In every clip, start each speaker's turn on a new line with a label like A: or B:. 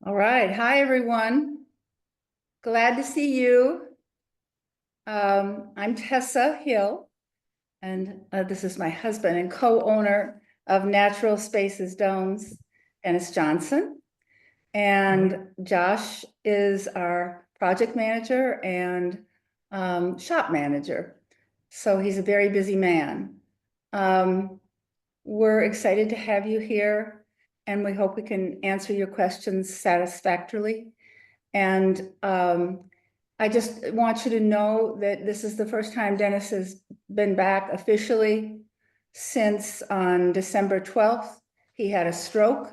A: All right. Hi, everyone. Glad to see you. I'm Tessa Hill, and this is my husband and co-owner of Natural Spaces Domes, Dennis Johnson. And Josh is our project manager and shop manager. So he's a very busy man. We're excited to have you here, and we hope we can answer your questions satisfactorily. And I just want you to know that this is the first time Dennis has been back officially since on December 12th. He had a stroke.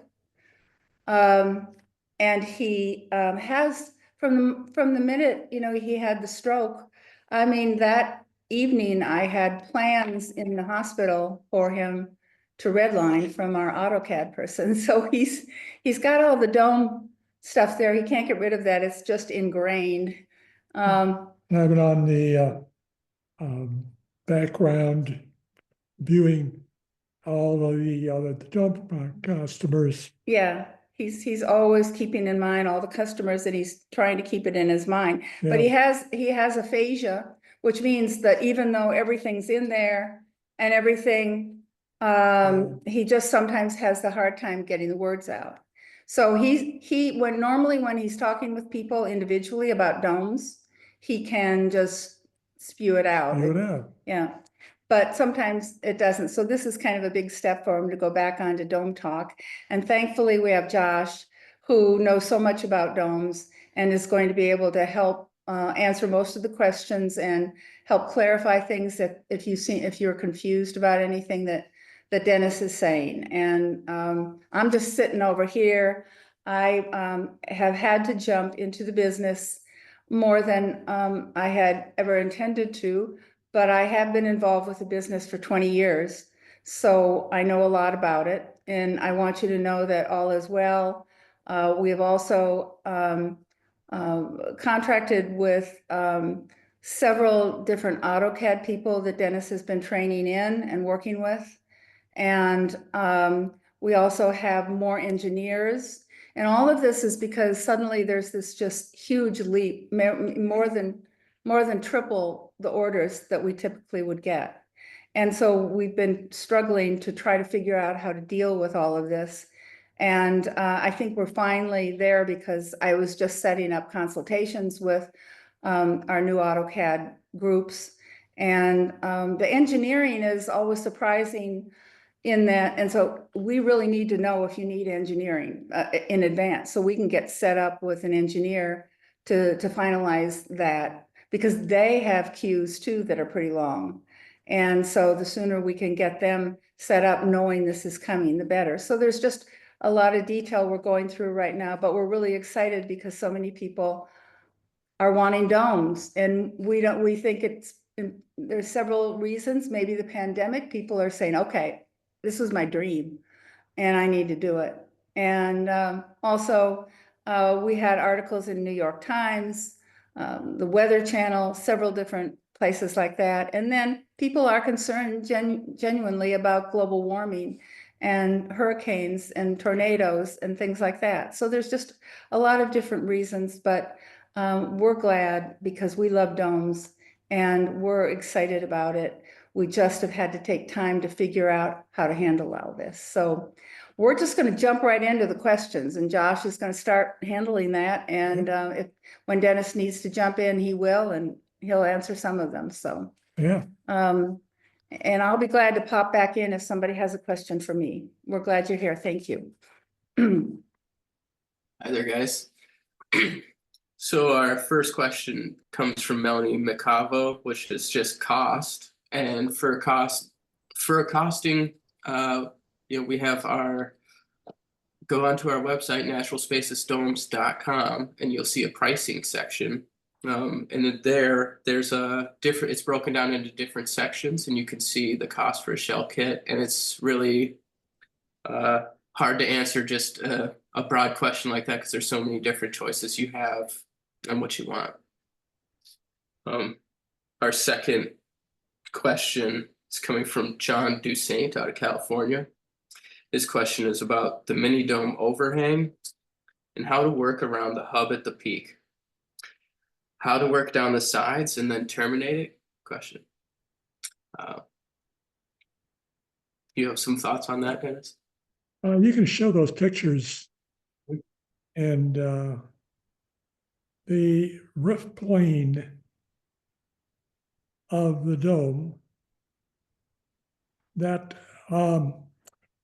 A: And he has, from the minute, he had the stroke, I mean, that evening I had plans in the hospital for him to redline from our AutoCAD person. So he's got all the dome stuff there. He can't get rid of that. It's just ingrained.
B: I've been on the background viewing all of the dome customers.
A: Yeah, he's always keeping in mind all the customers, and he's trying to keep it in his mind. But he has aphasia, which means that even though everything's in there and everything, he just sometimes has the hard time getting the words out. So normally when he's talking with people individually about domes, he can just spew it out. Yeah. But sometimes it doesn't. So this is kind of a big step for him to go back onto dome talk. And thankfully we have Josh, who knows so much about domes and is going to be able to help answer most of the questions and help clarify things that if you're confused about anything that Dennis is saying. And I'm just sitting over here. I have had to jump into the business more than I had ever intended to, but I have been involved with the business for 20 years. So I know a lot about it, and I want you to know that all is well. We have also contracted with several different AutoCAD people that Dennis has been training in and working with. And we also have more engineers. And all of this is because suddenly there's this just huge leap, more than triple the orders that we typically would get. And so we've been struggling to try to figure out how to deal with all of this. And I think we're finally there, because I was just setting up consultations with our new AutoCAD groups. And the engineering is always surprising in that. And so we really need to know if you need engineering in advance, so we can get set up with an engineer to finalize that, because they have queues too that are pretty long. And so the sooner we can get them set up knowing this is coming, the better. So there's just a lot of detail we're going through right now, but we're really excited because so many people are wanting domes, and we think there's several reasons. Maybe the pandemic, people are saying, okay, this was my dream and I need to do it. And also we had articles in New York Times, the Weather Channel, several different places like that. And then people are concerned genuinely about global warming and hurricanes and tornadoes and things like that. So there's just a lot of different reasons, but we're glad because we love domes and we're excited about it. We just have had to take time to figure out how to handle all this. So we're just going to jump right into the questions, and Josh is going to start handling that. And when Dennis needs to jump in, he will, and he'll answer some of them. So
B: Yeah.
A: And I'll be glad to pop back in if somebody has a question for me. We're glad you're here. Thank you.
C: Hi there, guys. So our first question comes from Melanie McCavo, which is just cost. And for costing, we have go onto our website, naturalspacesdomes.com, and you'll see a pricing section. And there's it's broken down into different sections, and you can see the cost for a shell kit. And it's really hard to answer just a broad question like that, because there's so many different choices you have on what you want. Our second question is coming from John Dusaint out of California. His question is about the mini dome overhang. and how to work around the hub at the peak. How to work down the sides and then terminate it? Question. You have some thoughts on that, Dennis?
B: You can show those pictures and the roof plane of the dome that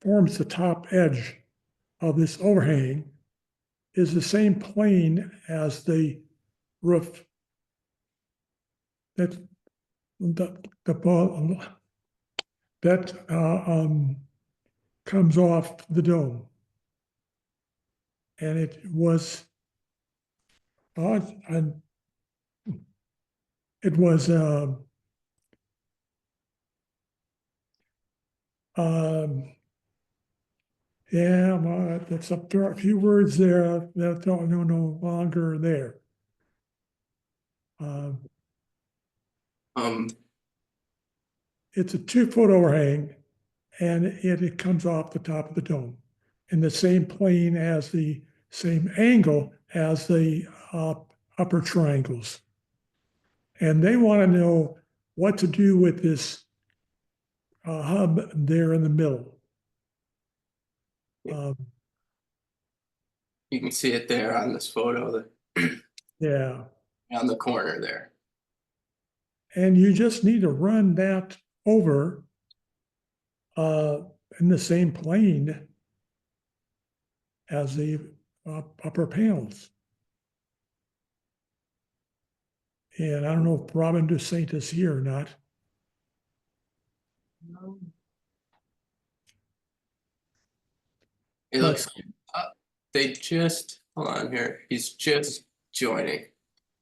B: forms the top edge of this overhang is the same plane as the roof that comes off the dome. And it was yeah, well, that's up there, a few words there that don't no longer there. It's a 2-foot overhang, and it comes off the top of the dome in the same plane as the same angle as the upper triangles. And they want to know what to do with this hub there in the middle.
C: You can see it there on this photo,
B: Yeah.
C: on the corner there.
B: And you just need to run that over in the same plane as the upper panels. And I don't know if Robin DeSaint is here or not.
C: It looks like they just, hold on here, he's just joining.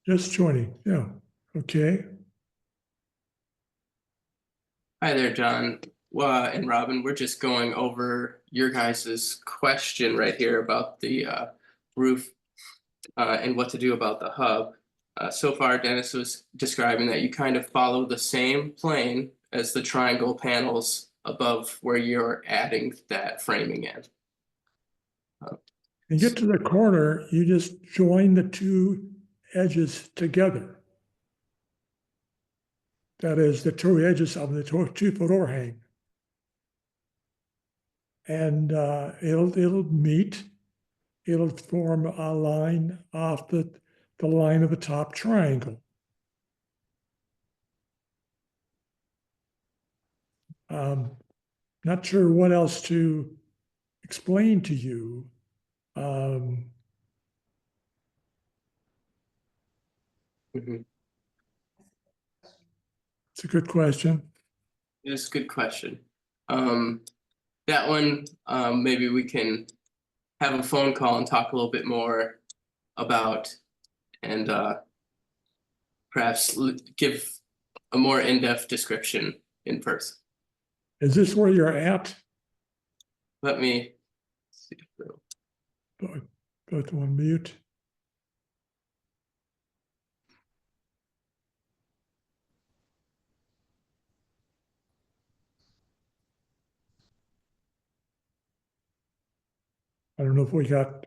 B: Just joining, yeah, okay.
C: Hi there, John. And Robin, we're just going over your guys' question right here about the roof and what to do about the hub. So far, Dennis was describing that you kind of follow the same plane as the triangle panels above where you're adding that framing in.
B: And get to the corner, you just join the two edges together. That is the two edges of the 2-foot overhang. And it'll meet, it'll form a line off the line of the top triangle. Not sure what else to explain to you. It's a good question.
C: It's a good question. That one, maybe we can have a phone call and talk a little bit more about, and perhaps give a more in-depth description in person.
B: Is this where you're at?
C: Let me see.
B: Go to unmute. I don't know if we got.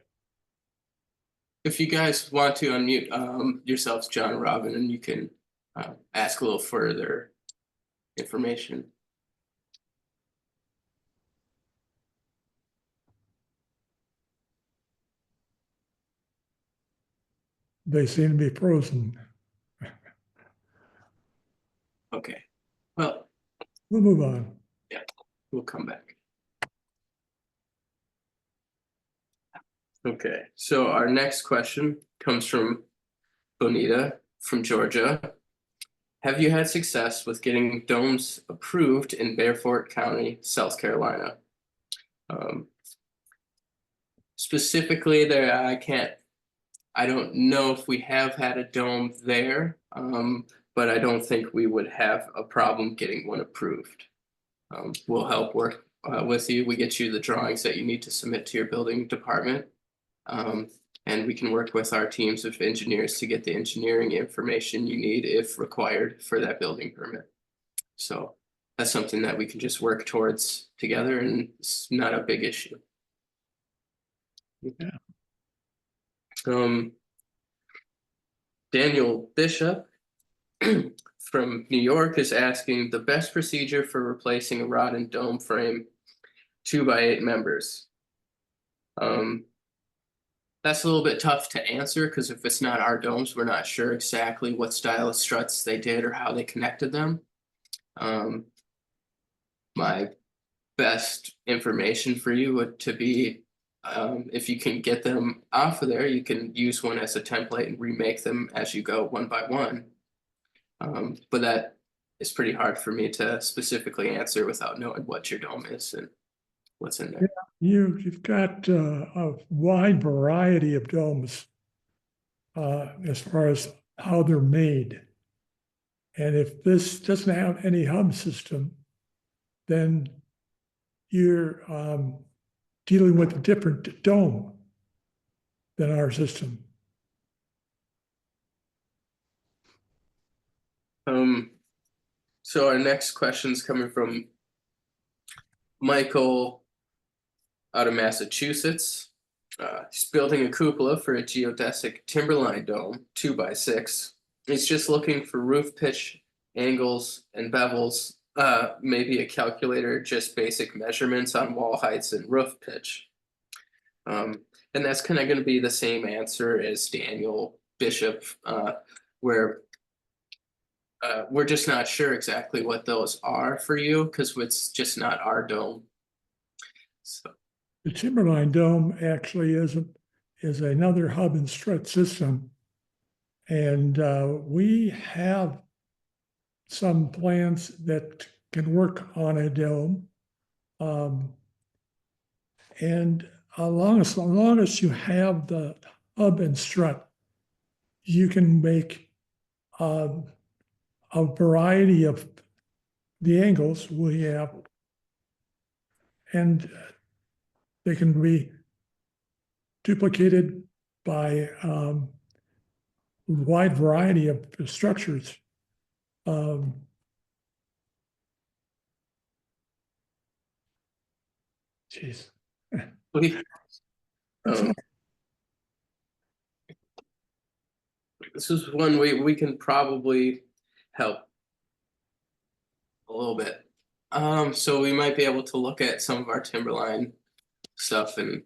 C: If you guys want to unmute yourselves, John and Robin, and you can ask a little further information.
B: They seem to be frozen.
C: Okay, well,
B: we'll move on.
C: Yeah, we'll come back. Okay, so our next question comes from Bonita from Georgia. Have you had success with getting domes approved in Beaufort County, South Carolina? Specifically there, I don't know if we have had a dome there, but I don't think we would have a problem getting one approved. We'll help work with you. We get you the drawings that you need to submit to your building department. And we can work with our teams of engineers to get the engineering information you need if required for that building permit. So that's something that we can just work towards together, and it's not a big issue.
B: Yeah.
C: Daniel Bishop from New York is asking the best procedure for replacing a rod and dome frame 2x8 members. That's a little bit tough to answer because if it's not our domes, we're not sure exactly what style of struts they did or how they connected them. My best information for you would to be if you can get them off of there, you can use one as a template and remake them as you go one by one. But that is pretty hard for me to specifically answer without knowing what your dome is and what's in there.
B: You've got a wide variety of domes as far as how they're made. And if this doesn't have any hub system, then you're dealing with a different dome than our system.
C: So our next question is coming from Michael out of Massachusetts. He's building a cupola for a geodesic timberline dome, 2x6. He's just looking for roof pitch, angles, and bevels, maybe a calculator, just basic measurements on wall heights and roof pitch. And that's kind of going to be the same answer as Daniel Bishop, where we're just not sure exactly what those are for you because it's just not our dome. So
B: the Timberline dome actually is another hub and strut system, and we have some plans that can work on a dome, and as long as you have the hub and strut, you can make a variety of the angles we have, and they can be duplicated by a wide variety of structures. Geez.
C: This is one we can probably help a little bit. So we might be able to look at some of our timberline stuff and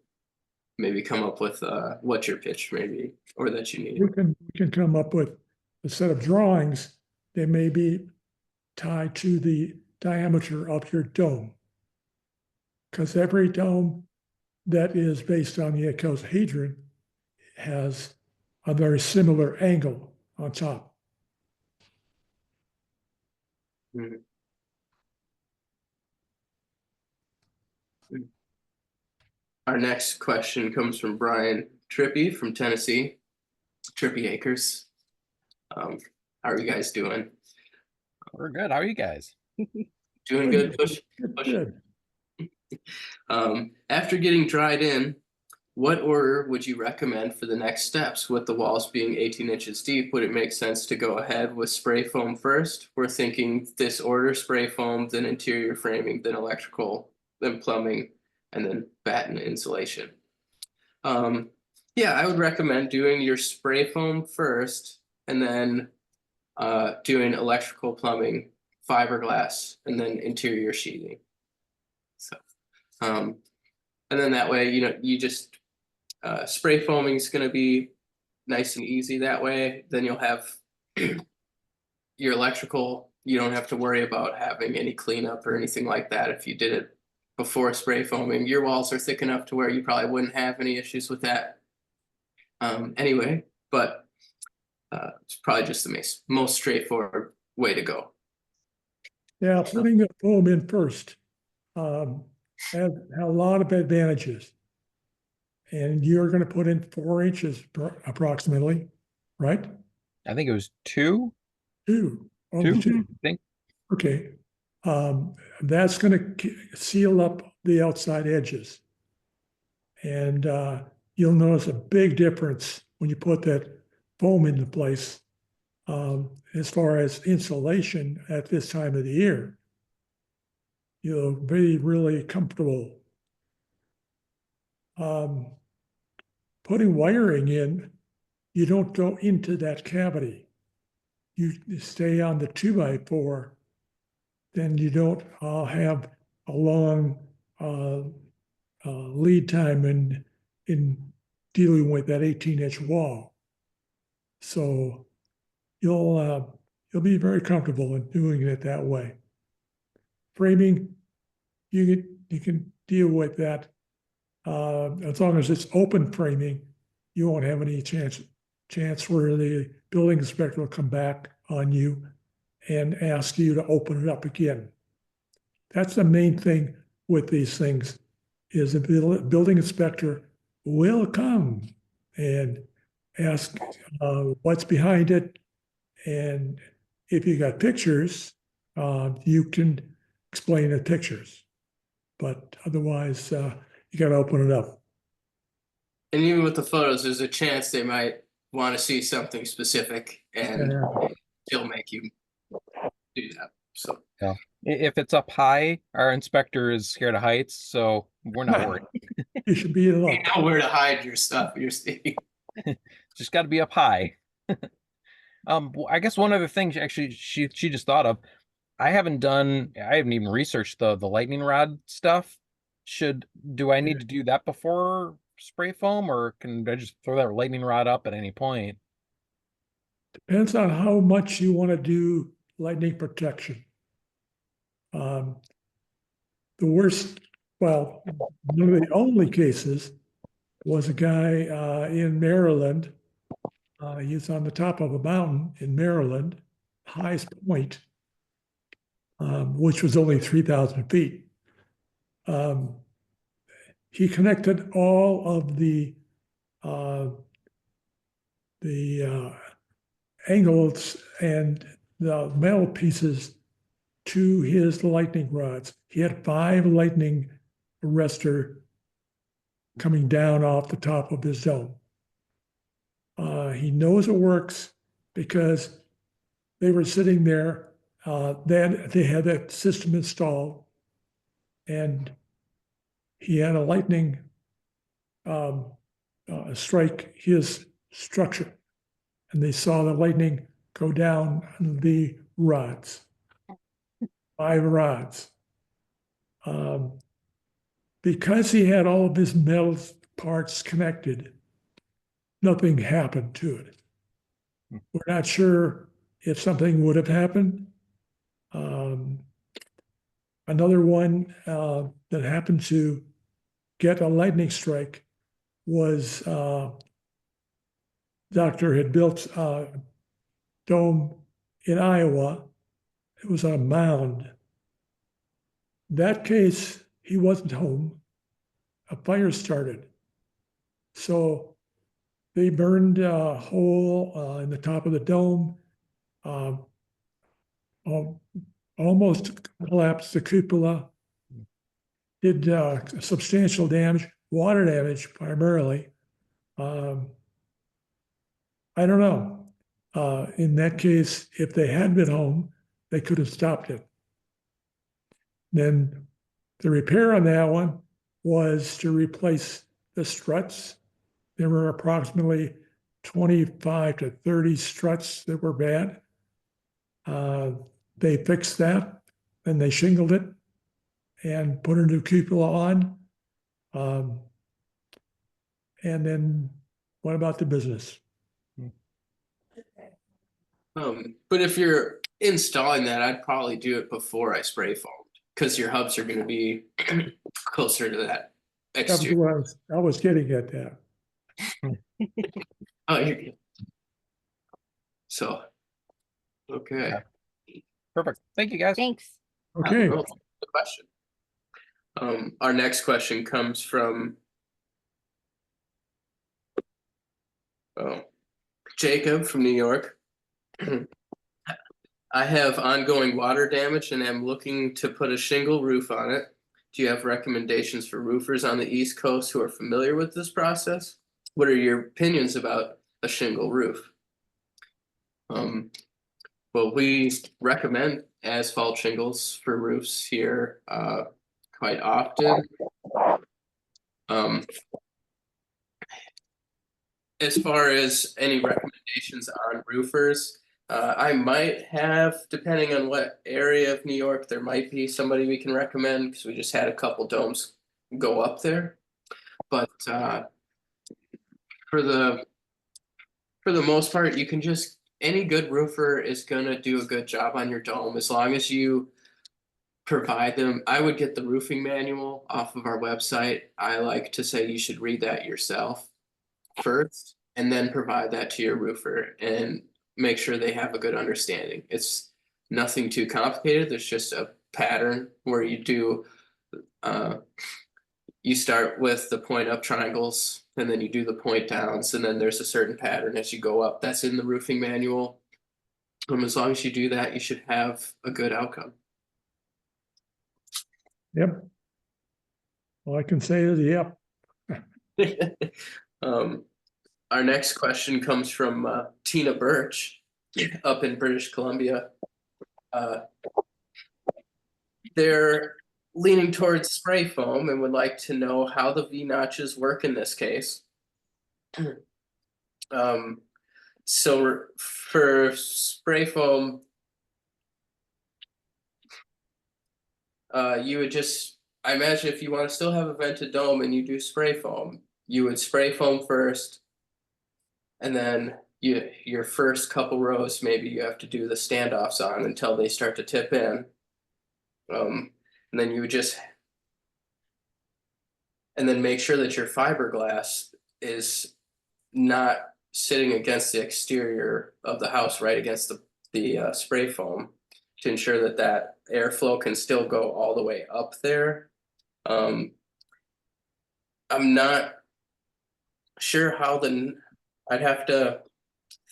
C: maybe come up with what your pitch maybe or that you need.
B: We can come up with a set of drawings that may be tied to the diameter of your dome, because every dome that is based on the icosahedron has a very similar angle on top.
C: Mm-hmm. Our next question comes from Brian Trippy from Tennessee, Trippy Acres. How are you guys doing?
D: We're good. How are you guys?
C: Doing good. Push.
B: Good.
C: After getting dried in, what order would you recommend for the next steps? With the walls being 18 inches deep, would it make sense to go ahead with spray foam first? We're thinking this order: spray foam, then interior framing, then electrical, then plumbing, and then batten insulation. Yeah, I would recommend doing your spray foam first, and then doing electrical, plumbing, fiberglass, and then interior sheathing. So, and then that way, you just spray foaming is going to be nice and easy that way. Then you'll have your electrical. You don't have to worry about having any cleanup or anything like that. If you did it before spray foaming, your walls are thick enough to where you probably wouldn't have any issues with that. Anyway, but it's probably just the most straightforward way to go.
B: Yeah, putting the foam in first has a lot of advantages. And you're going to put in 4 inches approximately, right?
D: I think it was 2.
B: 2.
D: Two,
B: Two.
D: I think.
B: Okay. That's going to seal up the outside edges. And you'll notice a big difference when you put that foam into place as far as insulation at this time of the year. You'll be really comfortable. putting wiring in, you don't go into that cavity. You stay on the 2x4, then you don't have a long lead time in dealing with that 18-inch wall. So you'll be very comfortable in doing it that way. Framing, you can deal with that as long as it's open framing. You won't have any chance where the building inspector will come back on you and ask you to open it up again. That's the main thing with these things, is the building inspector will come and ask what's behind it. And if you got pictures, you can explain the pictures. But otherwise, you got to open it up.
C: And even with the photos, there's a chance they might want to see something specific and they'll make you do that. So
D: Yeah. If it's up high, our inspector is scared of heights, so we're not worried.
B: You should be
C: you
B: up.
C: know where to hide your stuff you're seeing.
D: Just got to be up high. I guess one other thing actually she just thought of. I haven't even researched the lightning rod stuff. Do I need to do that before spray foam, or can I just throw that lightning rod up at any point?
B: Depends on how much you want to do lightning protection. The worst, well, one of the only cases was a guy in Maryland. He's on the top of a mountain in Maryland, highest point, which was only 3,000 feet. He connected all of the angles and the metal pieces to his lightning rods. He had 5 lightning arrestor coming down off the top of his dome. He knows it works because they were sitting there. Then they had that system installed, and he had a lightning strike his structure, and they saw the lightning go down the rods, 5 rods. Because he had all of his metal parts connected, nothing happened to it. We're not sure if something would have happened. Another one that happened to get a lightning strike was doctor had built a dome in Iowa. It was on a mound. That case, he wasn't home. A fire started. So they burned a hole in the top of the dome, almost collapsed the cupola, did substantial damage, water damage primarily. I don't know. In that case, if they had been home, they could have stopped it. Then the repair on that one was to replace the struts. There were approximately 25 to 30 struts that were bad. They fixed that, and they shingled it and put a new cupola on. And then what about the business?
C: But if you're installing that, I'd probably do it before I spray foamed, because your hubs are going to be closer to that
B: That was
C: exterior.
B: what I was getting at that.
C: Oh, you're good. So, okay.
D: Perfect. Thank you, guys.
E: Thanks.
B: Okay.
C: Good question. Our next question comes from Jacob from New York. I have ongoing water damage and am looking to put a shingle roof on it. Do you have recommendations for roofers on the East Coast who are familiar with this process? What are your opinions about a shingle roof? Well, we recommend asphalt shingles for roofs here quite often. as far as any recommendations on roofers, I might have, depending on what area of New York, there might be somebody we can recommend because we just had a couple domes go up there. But for the most part, you can just, any good roofer is gonna do a good job on your dome as long as you provide them. I would get the roofing manual off of our website. I like to say you should read that yourself first and then provide that to your roofer and make sure they have a good understanding. It's nothing too complicated. There's just a pattern where you start with the point up triangles and then you do the point downs, and then there's a certain pattern as you go up. That's in the roofing manual. As long as you do that, you should have a good outcome.
B: Yep. All I can say is, yep.
C: Our next question comes from Tina Birch up in British Columbia. They're leaning towards spray foam and would like to know how the V notches work in this case. So for spray foam, you would just, I imagine if you want to still have a vented dome and you do spray foam, you would spray foam first, and then your first couple rows, maybe you have to do the standoffs on until they start to tip in. And then you would just, and then make sure that your fiberglass is not sitting against the exterior of the house, right against the spray foam, to ensure that that airflow can still go all the way up there. I'm not sure how I'd have to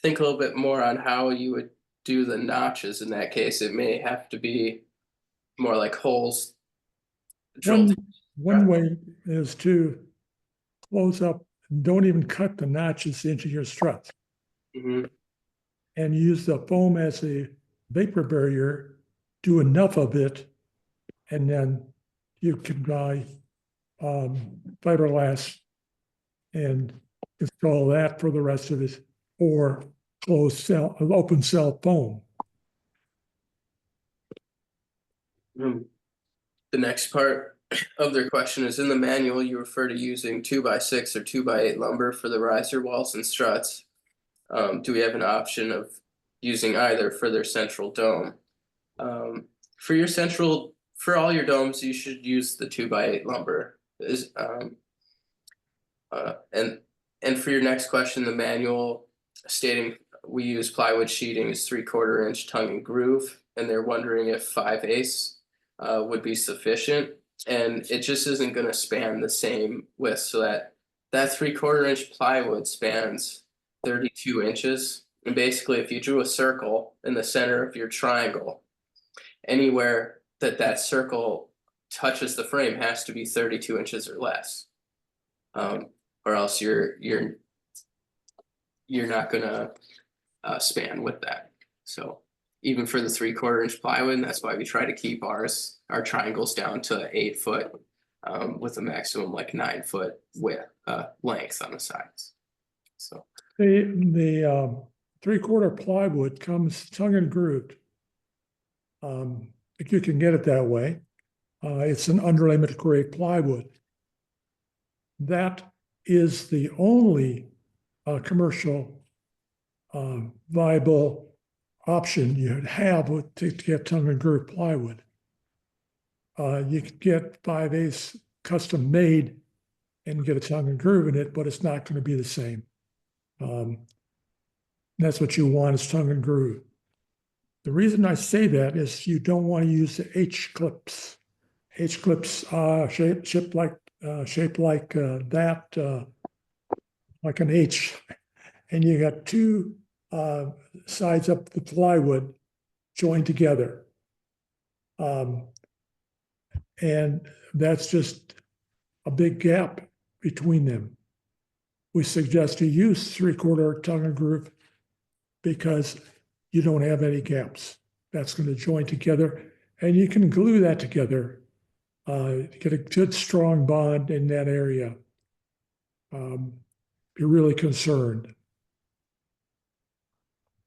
C: think a little bit more on how you would do the notches in that case. It may have to be more like holes drilled.
B: One way is to close up, don't even cut the notches into your struts.
C: Mhm.
B: And use the foam as a vapor barrier, do enough of it, and then you can buy fiberglass and install that for the rest of it, or open cell foam.
C: The next part of their question is, in the manual, you refer to using 2x6 or 2x8 lumber for the riser walls and struts. Do we have an option of using either for their central dome? For all your domes, you should use the 2x8 lumber. And for your next question, the manual stating we use plywood sheeting is 3/4 inch tongue and groove, and they're wondering if 5/8 would be sufficient, and it just isn't going to span the same width. So that 3/4 inch plywood spans 32 inches, and basically, if you drew a circle in the center of your triangle, anywhere that circle touches the frame has to be 32 inches or less, or else you're not gonna span with that. So even for the 3/4 inch plywood, and that's why we try to keep our triangles down to 8 foot, with a maximum like 9 foot width length on the sides. So
B: the 3/4 plywood comes tongue and grooved. If you can get it that way, it's an underlayment grade plywood. That is the only commercial viable option you have to get tongue and groove plywood. You could get 5/8 custom made and get a tongue and groove in it, but it's not going to be the same. That's what you want, is tongue and groove. The reason I say that is you don't want to use the H clips. H clips shaped like that, like an H, and you got two sides of the plywood joined together, and that's just a big gap between them. We suggest you use 3/4 tongue and groove because you don't have any gaps. That's going to join together, and you can glue that together, get a good strong bond in that area. be really concerned.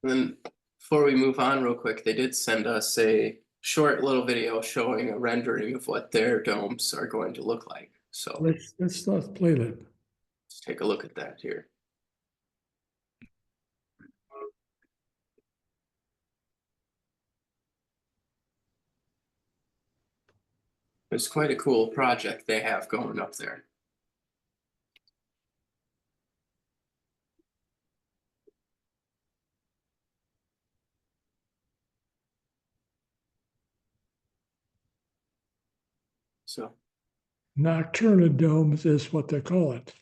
C: And then before we move on real quick, they did send us a short little video showing a rendering of what their domes are going to look like. So
B: Let's play that.
C: let's take a look at that here. It's quite a cool project they have going up there. So
B: Nocturnal domes is what they call it.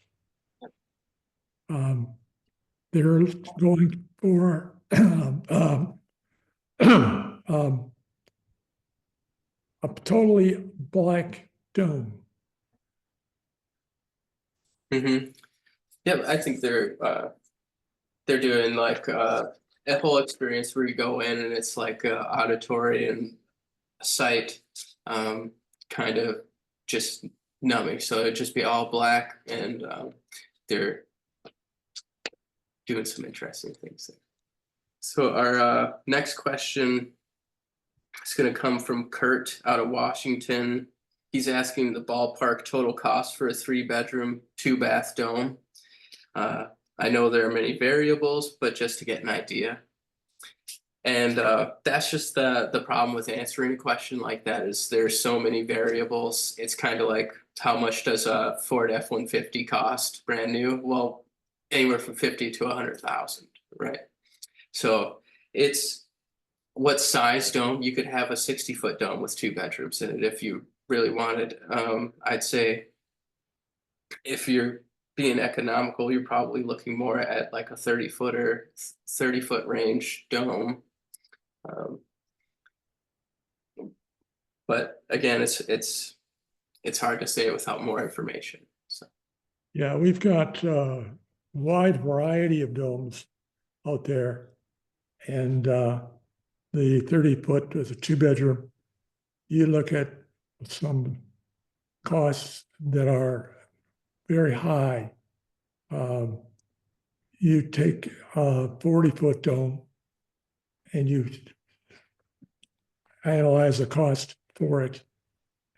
B: They're going for a totally black dome.
C: yeah, I think they're doing like a whole experience where you go in and it's like a auditory and a sight, kind of just numbing. So it'd just be all black, and they're doing some interesting things there. So our next question is going to come from Kurt out of Washington. He's asking the ballpark total cost for a 3-bedroom, 2-bath dome. I know there are many variables, but just to get an idea. And that's just the problem with answering a question like that, is there's so many variables. It's kind of like, how much does a Ford F-150 cost brand new? Well, anywhere from 50 to 100,000, right? So it's what size dome. You could have a 60-foot dome with 2 bedrooms in it if you really wanted. I'd say if you're being economical, you're probably looking more at like a 30-foot or 30-foot range dome. But again, it's hard to say without more information. So
B: Yeah, we've got a wide variety of domes out there. And the 30-foot with a 2-bedroom, you look at some costs that are very high. You take a 40-foot dome and you analyze the cost for it,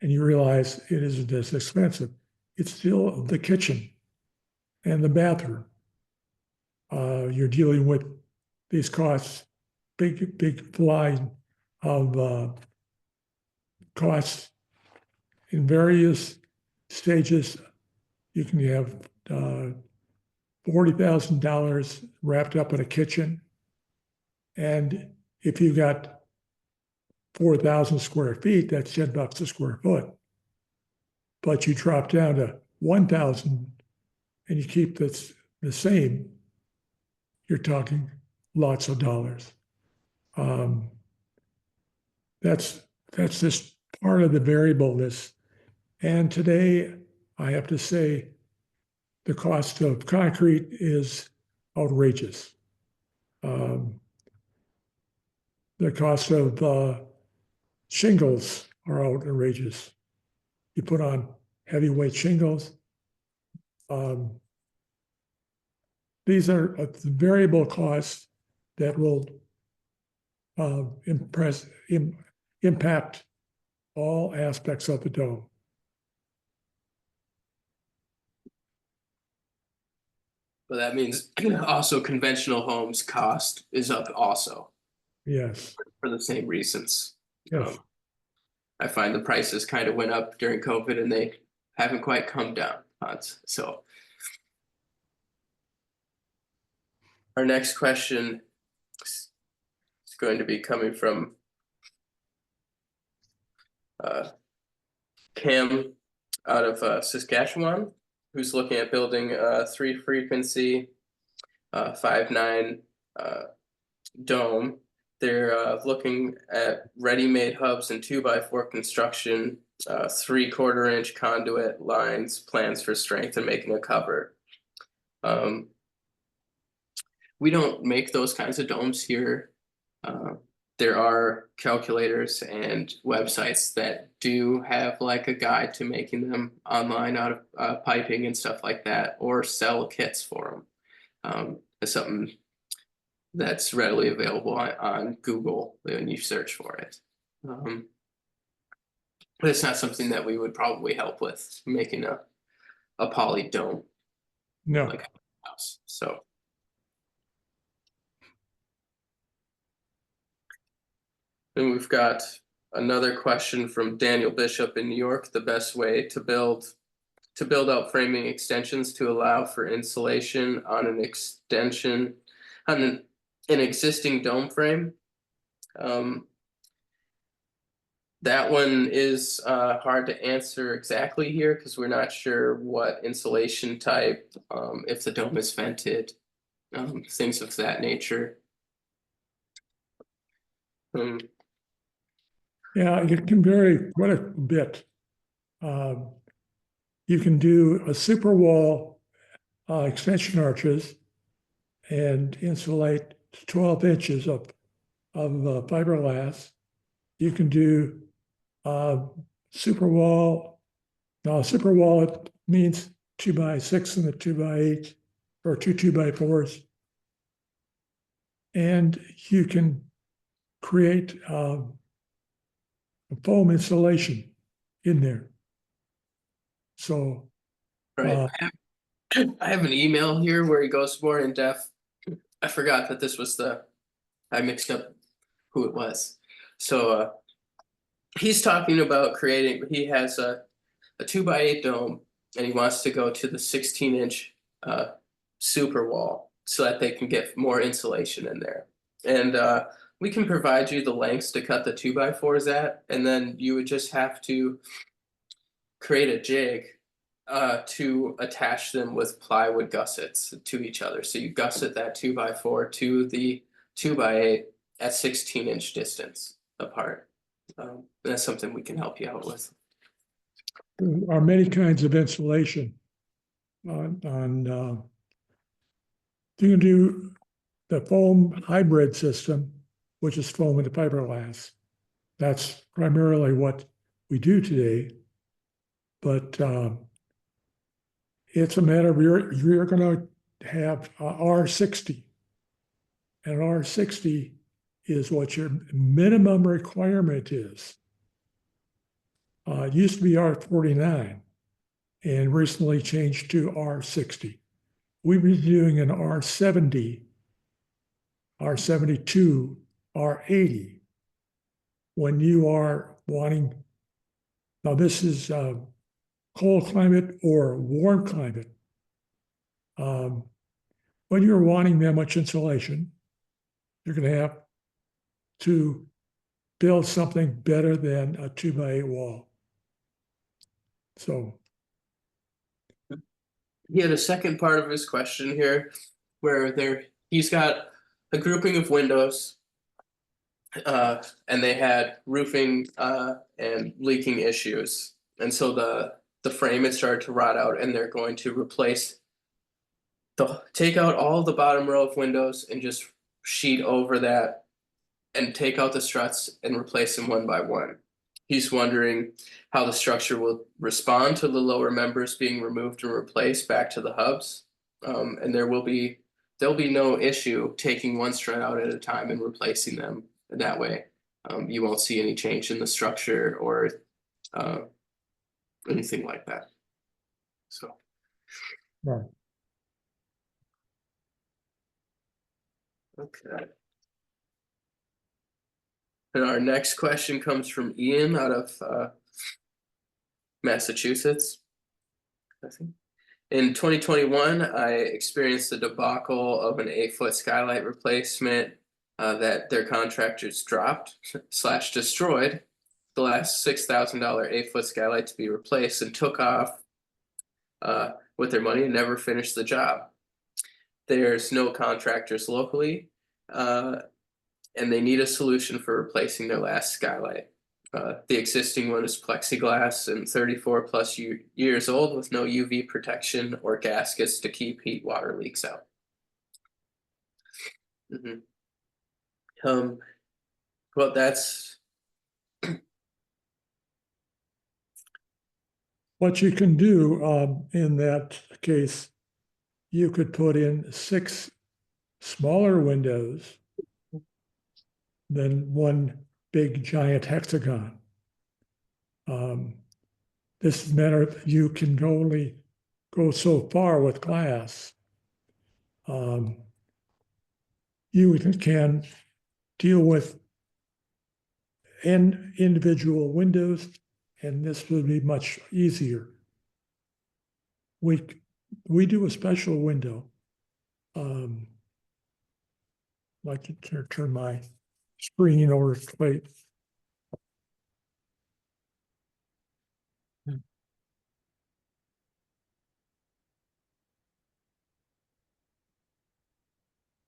B: and you realize it isn't as expensive. It's still the kitchen and the bathroom. You're dealing with these costs, big line of costs in various stages. You can have $40,000 wrapped up in a kitchen. And if you've got 4,000 square feet, that's $10 a square foot. But you drop down to 1,000 and you keep this the same, you're talking lots of dollars. That's just part of the variableness. And today, I have to say, the cost of concrete is outrageous. The cost of shingles are outrageous. You put on heavyweight shingles. These are variable costs that will impact all aspects of the dome.
C: but that means also conventional homes cost is up also
B: Yes.
C: for the same reasons.
B: Yes.
C: I find the prices kind of went up during COVID and they haven't quite come down. So our next question is going to be coming from Cam out of Saskatchewan, who's looking at building a 3-frequency 5.9 dome. They're looking at ready-made hubs and 2x4 construction, 3/4-inch conduit lines, plans for strength, and making a cover. We don't make those kinds of domes here there are calculators and websites that do have like a guide to making them online out of piping and stuff like that, or sell kits for them. It's something that's readily available on Google when you search for it. But it's not something that we would probably help with making a poly dome
B: No,
C: like a house. So. Then we've got another question from Daniel Bishop in New York. The best way to build out framing extensions to allow for insulation on an extension on an existing dome frame. That one is hard to answer exactly here because we're not sure what insulation type, if the dome is vented, things of that nature.
B: yeah, it can vary quite a bit. You can do a super wall extension arches and insulate 12 inches of fiberglass. You can do super wall. Now, super wall, it means 2x6 and a 2x8 or two 2x4s. And you can create a foam insulation in there. So,
C: Right. I have an email here where he goes more in depth. I forgot that this was I mixed up who it was. So he's talking about creating, he has a 2x8 dome and he wants to go to the 16-inch super wall so that they can get more insulation in there. And we can provide you the lengths to cut the 2x4s at, and then you would just have to create a jig to attach them with plywood gussets to each other. So you gusset that 2x4 to the 2x8 at 16-inch distance apart. That's something we can help you out with.
B: there are many kinds of insulation you can do the foam hybrid system, which is foam into fiberglass. That's primarily what we do today. But it's a matter of you're going to have R60. And R60 is what your minimum requirement is. It used to be R49 and recently changed to R60. We've been doing an R70, R72, R80 when you are wanting, now this is cold climate or warm climate. When you're wanting that much insulation, you're going to have to build something better than a 2x8 wall. So
C: He had a second part of his question here where he's got a grouping of windows and they had roofing and leaking issues. And so the frame had started to rot out, and they're going to take out all the bottom row of windows and just sheet over that and take out the struts and replace them one by one. He's wondering how the structure will respond to the lower members being removed and replaced back to the hubs. And there'll be no issue taking one strut out at a time and replacing them that way. You won't see any change in the structure or anything like that. So.
B: right.
C: Okay. And our next question comes from Ian out of Massachusetts, I think. In 2021, I experienced the debacle of an 8-foot skylight replacement that their contractors dropped / destroyed the last $6,000 8-foot skylight to be replaced and took off with their money and never finished the job. There's no contractors locally, and they need a solution for replacing their last skylight. The existing one is plexiglass and 34+ years old with no UV protection or gaskets to keep heat water leaks out. Well, that's,
B: What you can do in that case, you could put in 6 smaller windows than one big giant hexagon. This matter, you can only go so far with glass. You can deal with individual windows, and this would be much easier. We do a special window. Like to turn my screen over to plate.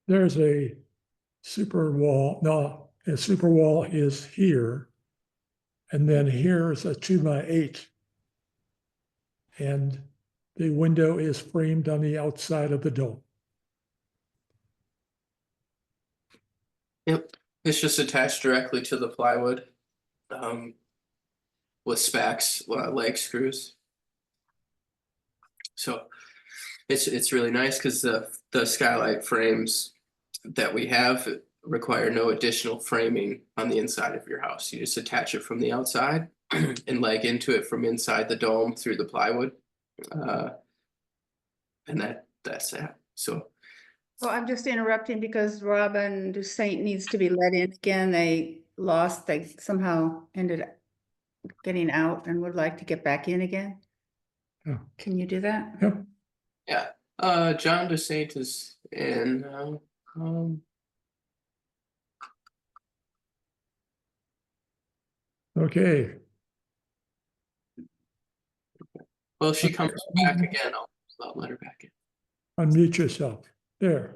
B: There's a super wall. No, a super wall is here. And then here's a 2x8. And the window is framed on the outside of the dome.
C: yep, it's just attached directly to the plywood. With specs, leg screws. So it's really nice because the skylight frames that we have require no additional framing on the inside of your house. You just attach it from the outside and leg into it from inside the dome through the plywood. And that's that. So
A: Well, I'm just interrupting because Robin Toussaint needs to be let in again. They somehow ended up getting out and would like to get back in again.
B: Yeah.
A: Can you do that?
B: Yep.
C: yeah, John DeSaint is in.
B: Okay.
C: Well, if she comes back again, I'll let her back in.
B: Unmute yourself. There.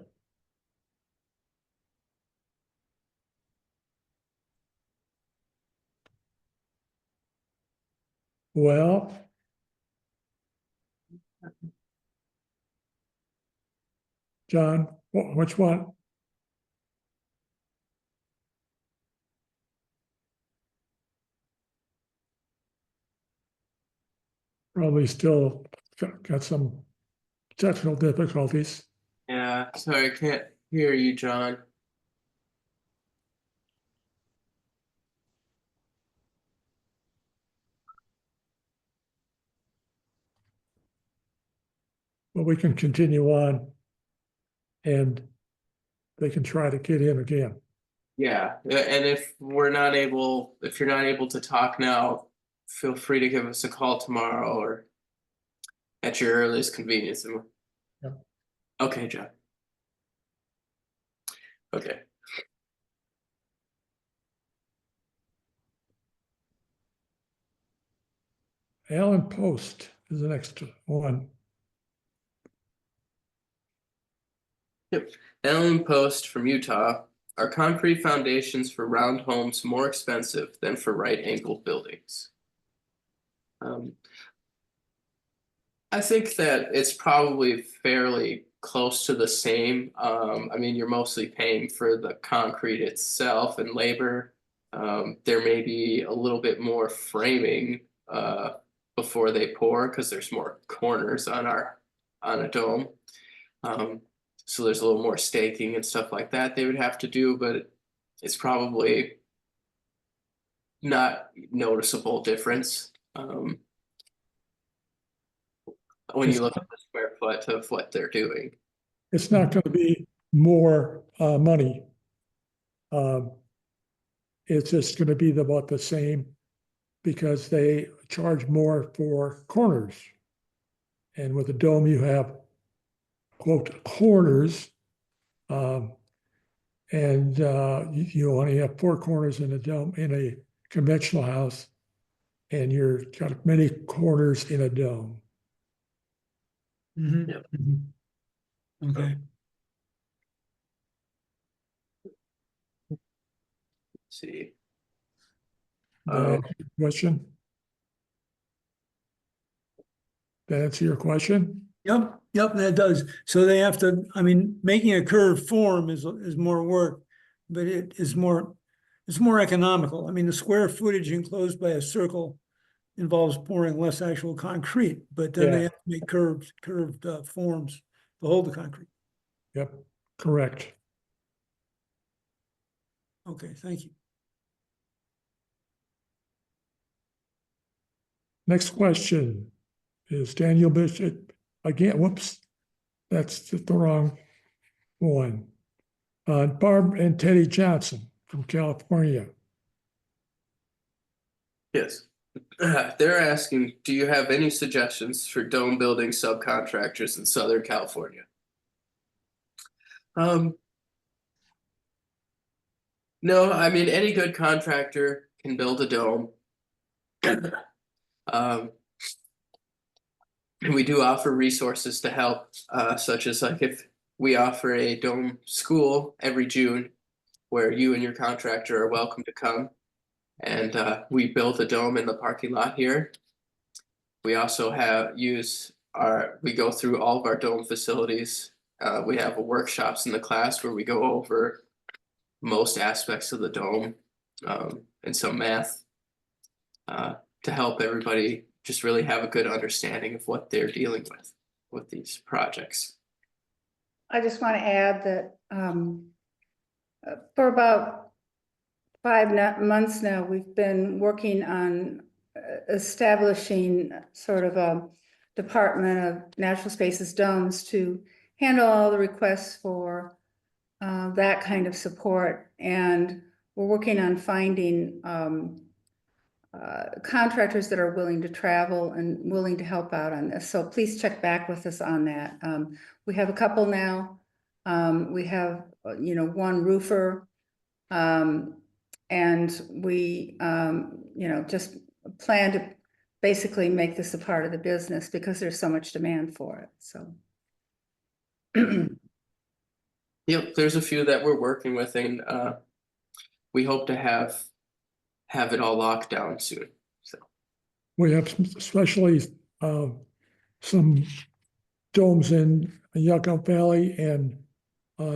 B: Well, John, which one? Probably still got some technical difficulties.
C: Yeah, sorry, I can't hear you, John.
B: But we can continue on and they can try to get in again.
C: Yeah, and if you're not able to talk now, feel free to give us a call tomorrow or at your earliest convenience.
B: Yep.
C: Okay, John. Okay.
B: Alan Post is the next one.
C: Yep. Ellen Post from Utah. Are concrete foundations for round homes more expensive than for right-angled buildings? I think that it's probably fairly close to the same. I mean, you're mostly paying for the concrete itself and labor. There may be a little bit more framing before they pour because there's more corners on a dome. So there's a little more staking and stuff like that they would have to do, but it's probably not noticeable difference. When you look at the square foot of what they're doing.
B: It's not going to be more money. It's just going to be about the same because they charge more for corners. And with a dome, you have, quote, corners. And you only have 4 corners in a dome, in a conventional house. And you're got many corners in a dome.
E: Mhm.
C: Yep.
E: Mhm. Okay.
C: Let's see.
B: That answer your question? That answer your question?
E: Yep, that does. So they have to, I mean, making a curved form is more work, but it's more It's more economical. I mean, the square footage enclosed by a circle involves pouring less actual concrete, but then they
B: Yeah.
E: have to make curved forms to hold the concrete.
B: Yep, correct.
E: Okay, thank you.
B: Next question is Daniel Bishop. Again, whoops, that's the wrong one. Barb and Teddy Johnson from California.
C: Yes. They're asking, do you have any suggestions for dome building subcontractors in Southern California? No, I mean, any good contractor can build a dome. Um, and we do offer resources to help, such as like if we offer a dome school every June where you and your contractor are welcome to come. And we built a dome in the parking lot here. We also we go through all of our dome facilities. We have workshops in the class where we go over most aspects of the dome and some math to help everybody just really have a good understanding of what they're dealing with these projects.
A: I just want to add that for about 5 months now, we've been working on establishing sort of a Department of Natural Spaces domes to handle all the requests for that kind of support. And we're working on finding contractors that are willing to travel and willing to help out on this. So please check back with us on that. We have a couple now. We have, one roofer. And we, just plan to basically make this a part of the business because there's so much demand for it, so.
C: Yep, there's a few that we're working with, and we hope to have it all locked down soon. So
B: We have especially some domes in Yucca Valley and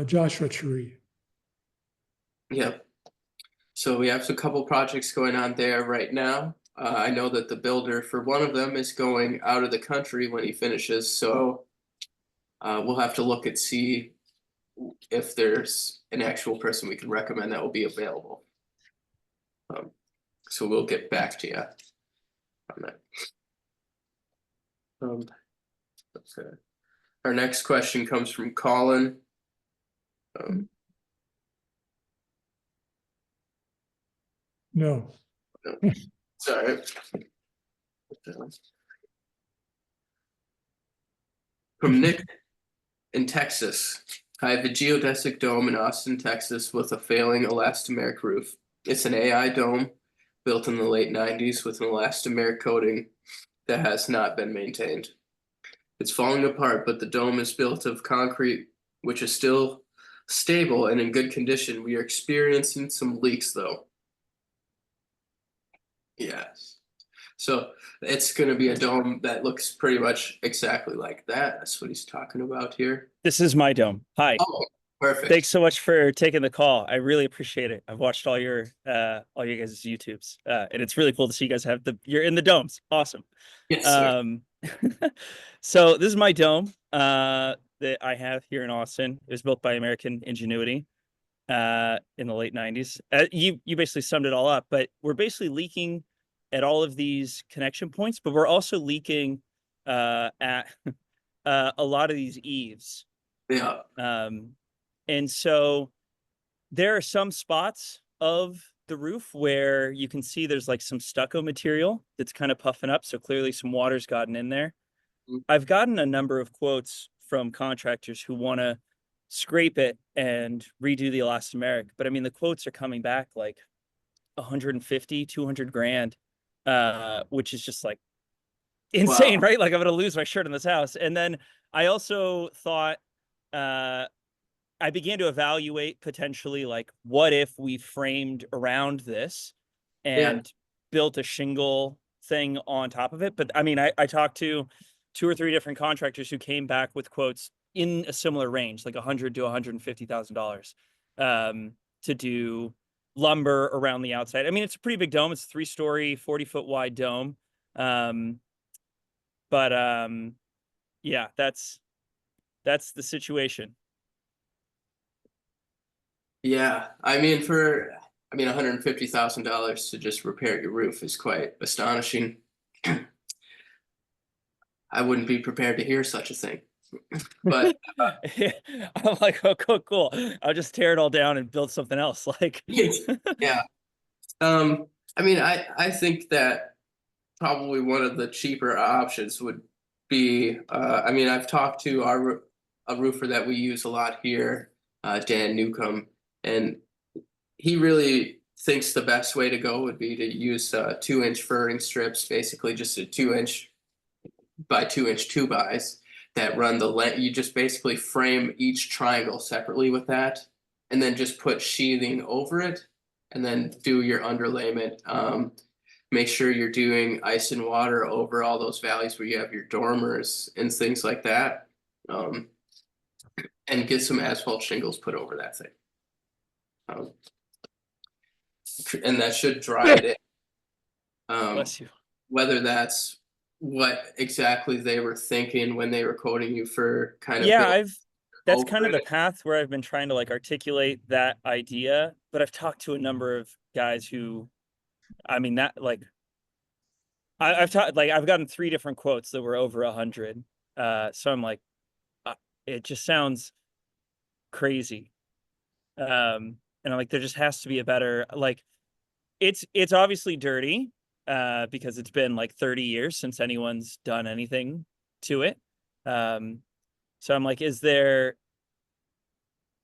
B: Joshua Tree.
C: yep. So we have a couple projects going on there right now. I know that the builder for one of them is going out of the country when he finishes, so we'll have to look and see if there's an actual person we can recommend that will be available. So we'll get back to you on that. Okay. Our next question comes from Colin.
B: No.
C: Sorry. From Nick in Texas. I have a geodesic dome in Austin, Texas with a failing elastomeric roof. It's an AI dome built in the late 90s with an elastomeric coating that has not been maintained. It's falling apart, but the dome is built of concrete, which is still stable and in good condition. We are experiencing some leaks though. Yes. So it's going to be a dome that looks pretty much exactly like that. That's what he's talking about here.
F: This is my dome. Hi.
C: Oh, perfect.
F: Thanks so much for taking the call. I really appreciate it. I've watched all your guys' YouTubes. And it's really cool to see you guys you're in the domes. Awesome.
C: Yes, sir.
F: So this is my dome that I have here in Austin. It was built by American Ingenuity in the late 90s. You basically summed it all up, but we're basically leaking at all of these connection points, but we're also leaking at a lot of these eaves.
C: Yeah.
F: And so there are some spots of the roof where you can see there's like some stucco material that's kind of puffing up. So clearly some water's gotten in there. I've gotten a number of quotes from contractors who want to scrape it and redo the elastomeric. But I mean, the quotes are coming back like 150, 200 grand, which is just like insane,
C: Wow.
F: right? Like I'm going to lose my shirt in this house. And then I also thought, I began to evaluate potentially like, what if we framed around this and built a shingle thing on top of it? But I mean, I talked to 2 or 3 different contractors who came back with quotes in a similar range, like $100,000 to $150,000 to do lumber around the outside. I mean, it's a pretty big dome. It's a 3-story, 40-foot wide dome. But yeah, that's the situation.
C: Yeah, I mean, $150,000 to just repair your roof is quite astonishing. I wouldn't be prepared to hear such a thing. But
F: I'm like, oh, cool. I'll just tear it all down and build something else. Like,
C: yeah. I mean, I think that probably one of the cheaper options would be, I mean, I've talked to a roofer that we use a lot here, Dan Newcomb, and he really thinks the best way to go would be to use 2-inch furring strips, basically just a 2-inch by 2-inch 2-bys that run the length. You just basically frame each triangle separately with that, and then just put sheathing over it, and then do your underlayment. Make sure you're doing ice and water over all those valleys where you have your dormers and things like that, and get some asphalt shingles put over that thing. And that should dry it in.
F: bless you.
C: Whether that's what exactly they were thinking when they were quoting you for kind of
F: Yeah, that's kind of the
C: it.
F: path where I've been trying to like articulate that idea, but I've talked to a number of guys who, I mean, that like I've talked, like I've gotten 3 different quotes that were over 100. So I'm like, it just sounds crazy. And I'm like, there just has to be a better, like, it's obviously dirty, because it's been like 30 years since anyone's done anything to it. So I'm like, is there,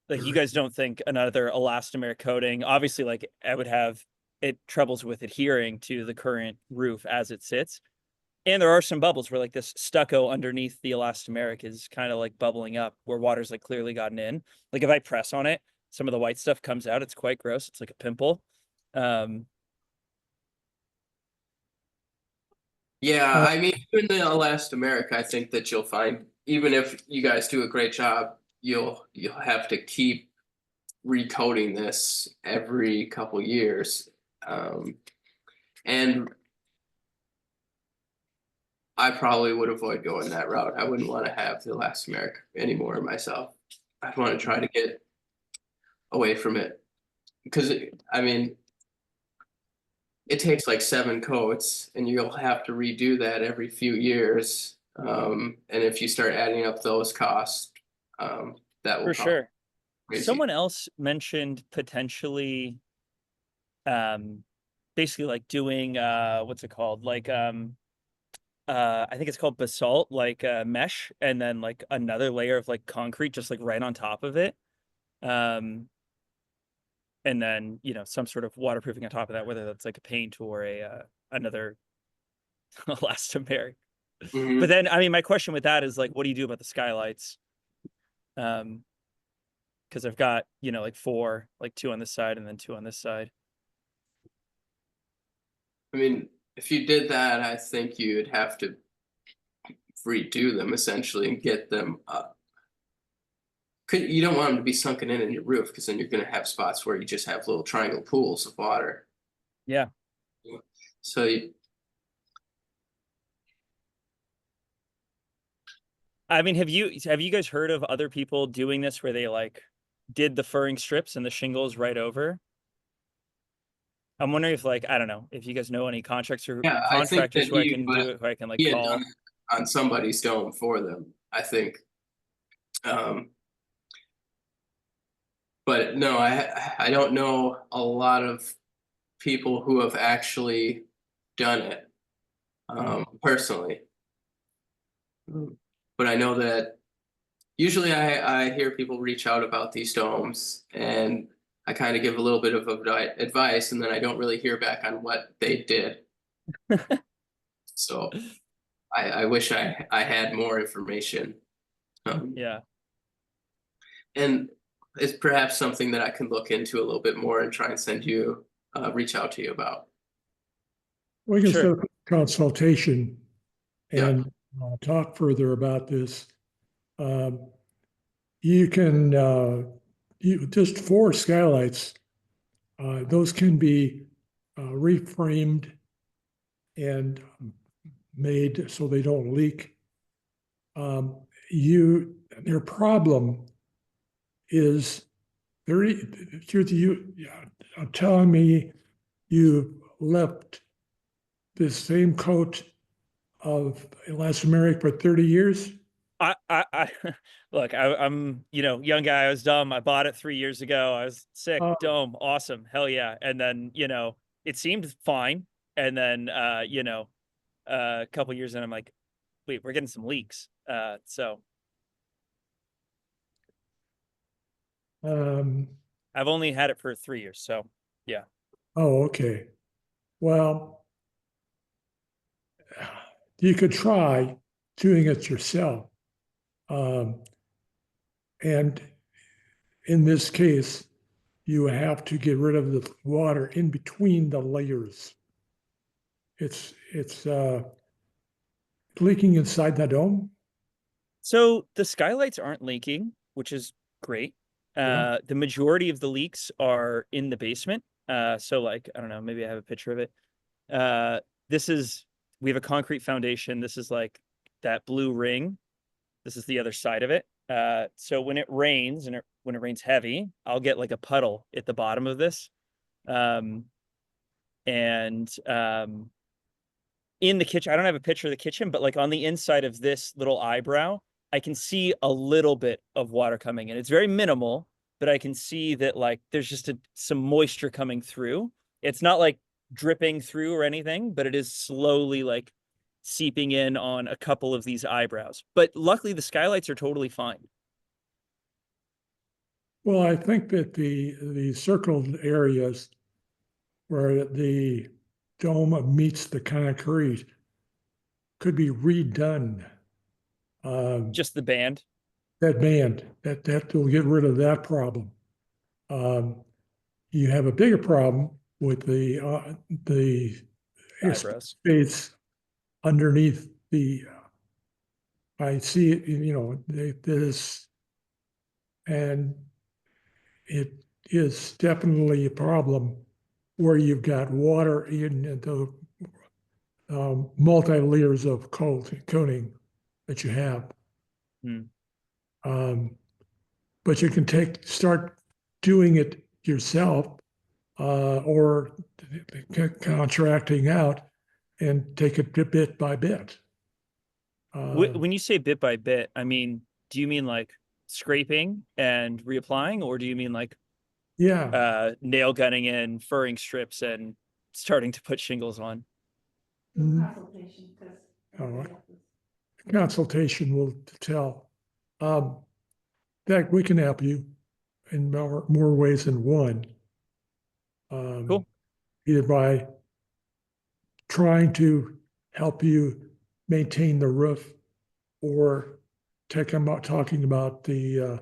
F: like, you guys don't think another elastomeric coating, obviously, like, I would have it troubles with adhering to the current roof as it sits. And there are some bubbles where like this stucco underneath the elastomeric is kind of like bubbling up where water's like clearly gotten in. Like if I press on it, some of the white stuff comes out. It's quite gross. It's like a pimple.
C: Yeah, I mean, in the elastomeric, I think that you'll find, even if you guys do a great job, you'll have to keep recoating this every couple years. And I probably would avoid going that route. I wouldn't want to have the elastomeric anymore myself. I'd want to try to get away from it, because I mean, it takes like 7 coats, and you'll have to redo that every few years. And if you start adding up those costs, that will
F: For sure.
C: crazy.
F: Someone else mentioned potentially, basically like doing, what's it called? Like, I think it's called basalt, like mesh, and then like another layer of like concrete, just like right on top of it. And then, you know, some sort of waterproofing on top of that, whether that's like a paint or a another elastomeric.
C: Mhm.
F: But then, I mean, my question with that is like, what do you do about the skylights? Because I've got, you know, like 4, like 2 on this side and then 2 on this side.
C: I mean, if you did that, I think you'd have to redo them essentially and get them up. You don't want them to be sunken in your roof, because then you're going to have spots where you just have little triangle pools of water.
F: Yeah.
C: So
F: I mean, have you guys heard of other people doing this where they like did the furring strips and the shingles right over? I'm wondering if, like, I don't know, if you guys know any contractors
C: yeah, I think that
F: who I can do it, who I can like
C: he had
F: call.
C: done it on somebody's dome for them, I think. But no, I don't know a lot of people who have actually done it, personally. But I know that usually I hear people reach out about these domes, and I kind of give a little bit of advice, and then I don't really hear back on what they did. So I wish I had more information.
F: Yeah.
C: And it's perhaps something that I can look into a little bit more and try and send you, reach out to you about.
B: We can
F: Sure.
B: set up a consultation
C: Yeah.
B: and talk further about this. You can, you just 4 skylights those can be reframed and made so they don't leak. Their problem is you telling me you left the same coat of elastomeric for 30 years?
F: I look, I'm, young guy. I was dumb. I bought it 3 years ago. I was sick.
B: Oh.
F: Dome, awesome, hell yeah. And then, it seemed fine. And then, a couple years in, I'm like, wait, we're getting some leaks. So
B: Um,
F: I've only had it for 3 years. So yeah.
B: oh, okay. Well, you could try doing it yourself. And in this case, you have to get rid of the water in between the layers. It's leaking inside the dome.
F: So the skylights aren't leaking, which is great.
B: Yeah.
F: The majority of the leaks are in the basement. So like, I don't know, maybe I have a picture of it. This is, we have a concrete foundation. This is like that blue ring. This is the other side of it. So when it rains and when it rains heavy, I'll get like a puddle at the bottom of this. In the kitchen, I don't have a picture of the kitchen, but like on the inside of this little eyebrow, I can see a little bit of water coming in. It's very minimal, but I can see that like there's just some moisture coming through. It's not like dripping through or anything, but it is slowly like seeping in on a couple of these eyebrows. But luckily the skylights are totally fine.
B: Well, I think that the circled areas where the dome meets the concrete could be redone.
F: Just the band.
B: That band, that will get rid of that problem. You have a bigger problem with the
F: Eyebrows.
B: space underneath the. I see it, this, and it is definitely a problem where you've got water in the multi layers of coating that you have.
F: Hmm.
B: But you can start doing it yourself or contracting out and take it bit by bit.
F: When you say bit by bit, I mean, do you mean like scraping and reapplying, or do you mean like
B: Yeah.
F: nail gunning in, furring strips, and starting to put shingles on?
B: Oh, consultation will tell. That we can help you in more ways than one.
F: Cool.
B: Either by trying to help you maintain the roof or talking about the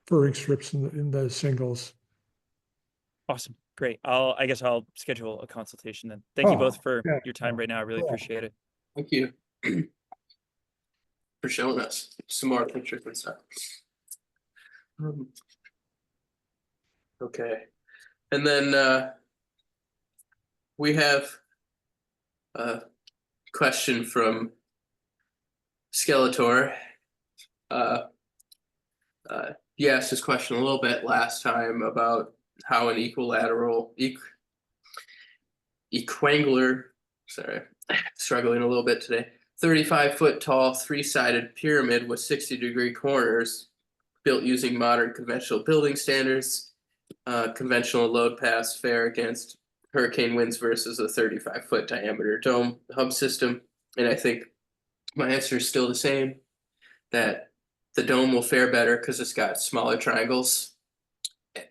B: furring strips in the shingles.
F: Awesome. Great. I guess I'll schedule a consultation then. Thank you both for
B: yeah.
F: your time right now. I really appreciate it.
C: Thank you for showing us some more pictures and stuff. Okay, and then we have a question from Skeletor. He asked this question a little bit last time about how an equiangular, sorry, struggling a little bit today, 35-foot tall, three-sided pyramid with 60-degree corners built using modern conventional building standards, conventional load pass fair against hurricane winds versus a 35-foot diameter dome hub system. And I think my answer is still the same, that the dome will fare better because it's got smaller triangles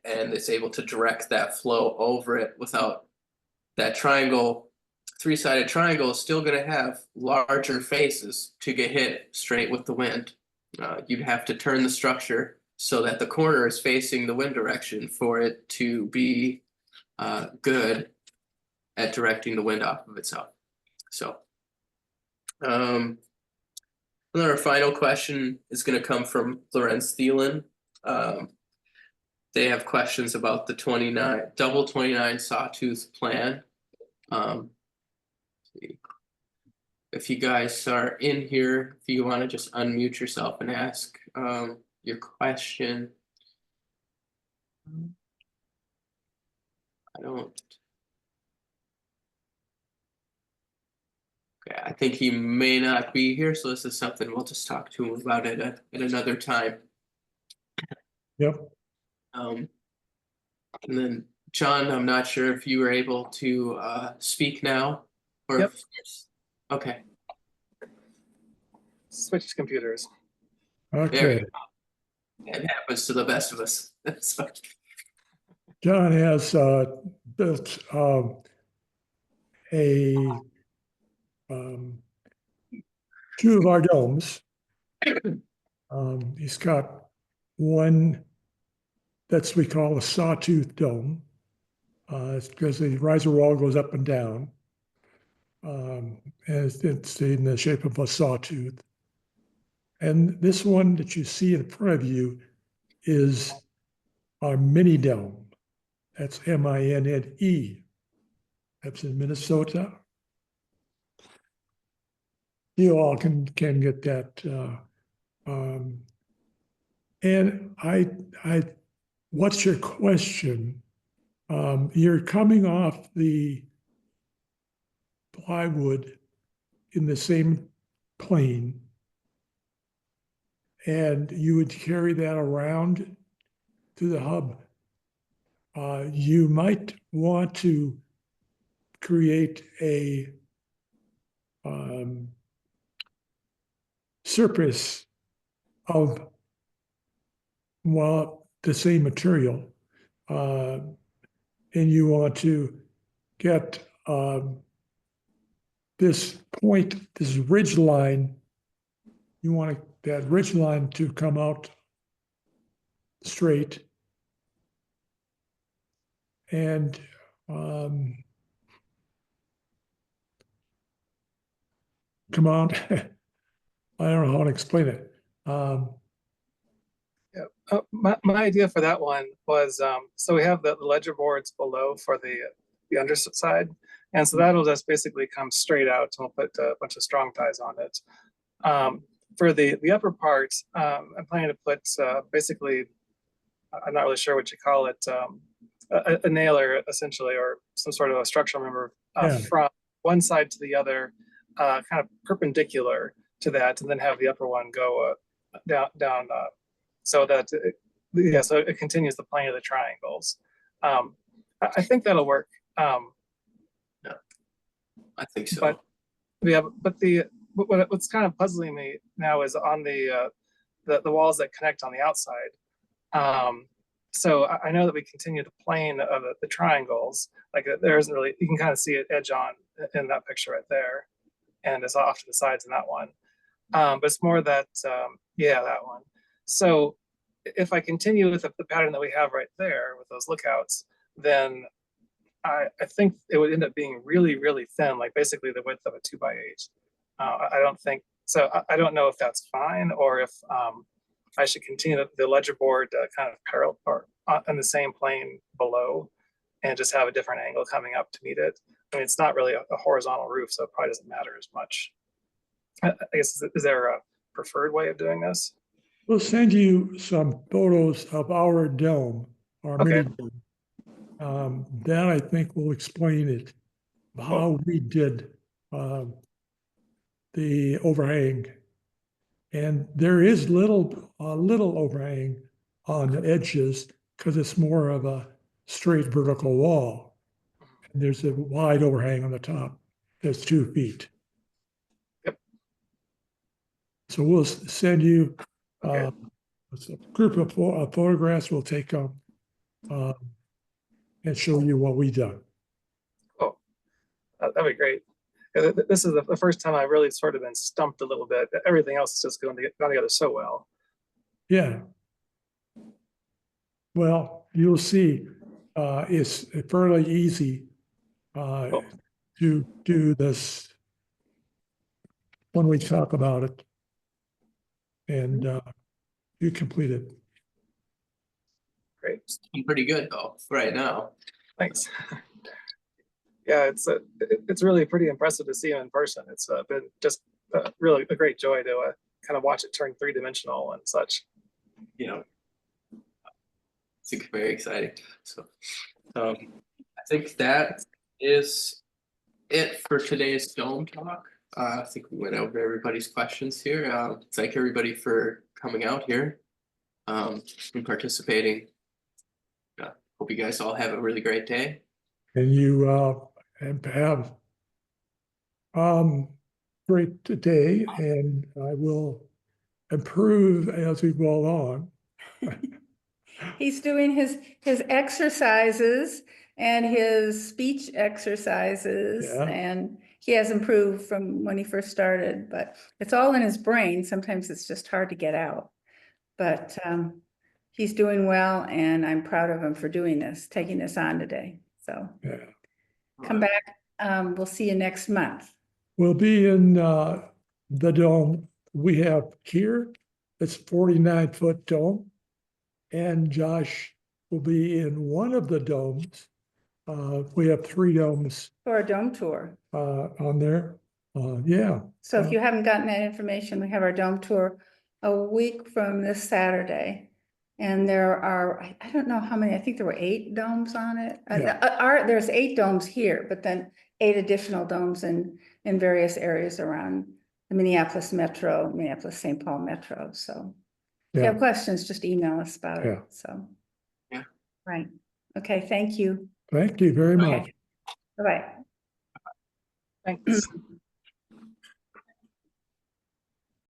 C: and it's able to direct that flow over it without that triangle. Three-sided triangle is still going to have larger faces to get hit straight with the wind. You'd have to turn the structure so that the corner is facing the wind direction for it to be good at directing the wind off of itself. So our final question is going to come from Lorenz Thielen. they have questions about the 29 sawtooth plan. See. If you guys are in here, if you want to just unmute yourself and ask your question. I don't. Okay, I think he may not be here, so this is something we'll just talk to him about it at another time.
B: Yep.
C: And then John, I'm not sure if you were able to speak now or
G: Yep.
C: Okay.
G: Switched computers.
C: There
B: Okay.
C: you go. It happens to the best of us. So,
B: John has built a two of our domes. He's got one that's we call a sawtooth dome. It's because the riser wall goes up and down. And it's in the shape of a sawtooth. And this one that you see in front of you is our mini dome. That's MINNE. That's in Minnesota. You all can get that. And what's your question? You're coming off the plywood in the same plane, and you would carry that around to the hub. You might want to create a surface of, well, the same material, and you want to get this point, this ridge line, you want that ridge line to come out straight. And come on, I don't know how to explain it.
G: My idea for that one was, so we have the ledger boards below for the underside. And so that'll just basically come straight out, and we'll put a bunch of strong ties on it. For the upper part, I'm planning to put basically, I'm not really sure what you call it, a nailer essentially, or some sort of a structural member from one side to the other, kind of perpendicular to that, and then have the upper one go down so that so it continues the plane of the triangles. I think that'll work.
C: yeah, I think so.
G: But what's kind of puzzling me now is on the walls that connect on the outside. So I know that we continue the plane of the triangles. Like there isn't really, you can kind of see it edge on in that picture right there, and it's off to the sides in that one. But it's more that, that one. So if I continue with the pattern that we have right there with those lookouts, then I think it would end up being really, really thin, like basically the width of a 2x8. I don't think, so I don't know if that's fine, or if I should continue the ledger board kind of parallel or on the same plane below, and just have a different angle coming up to meet it. I mean, it's not really a horizontal roof, so it probably doesn't matter as much. I guess, is there a preferred way of doing this?
B: We'll send you some photos of our dome, our mini dome. Then I think we'll explain it, how we did the overhang. And there is a little overhang on the edges because it's more of a straight vertical wall. And there's a wide overhang on the top that's 2 feet.
G: Yep.
B: So we'll send you
G: Okay.
B: a group of photographs. We'll take them and show you what we done.
G: Oh, that'd be great. This is the first time I've really sort of been stumped a little bit. Everything else is just gone together so well.
B: Yeah. Well, you'll see, it's fairly easy to do this when we talk about it, and you complete it.
G: Great.
C: I'm pretty good though, right now.
G: Thanks. Yeah, it's really pretty impressive to see him in person. It's been just really a great joy to kind of watch it turn 3-dimensional and such.
C: You know, it's very exciting. So, I think that is it for today's Dome talk. I think we went over everybody's questions here. Thank everybody for coming out here, and participating. Hope you guys all have a really great day.
B: And you have great day, and I will improve as we go along.
A: He's doing his exercises and his speech exercises,
B: Yeah.
A: and he has improved from when he first started, but it's all in his brain. Sometimes it's just hard to get out. But he's doing well, and I'm proud of him for doing this, taking this on today. So
B: Yeah.
A: come back. We'll see you next month.
B: We'll be in the dome. We have here, it's 49-foot dome. And Josh will be in one of the domes. We have 3 domes
A: For a dome tour.
B: on there. Yeah.
A: So if you haven't gotten that information, we have our dome tour a week from this Saturday. And there are, I don't know how many, I think there were 8 domes on it.
B: Yeah.
A: There's 8 domes here, but then 8 additional domes in various areas around the Minneapolis Metro, Minneapolis-St. Paul Metro. So if you
B: Yeah.
A: have questions, just email us about it.
B: Yeah.
A: So.
C: Yeah.
A: Right. Okay, thank you.
B: Thank you very much.
A: Okay. Bye-bye.
G: Thanks.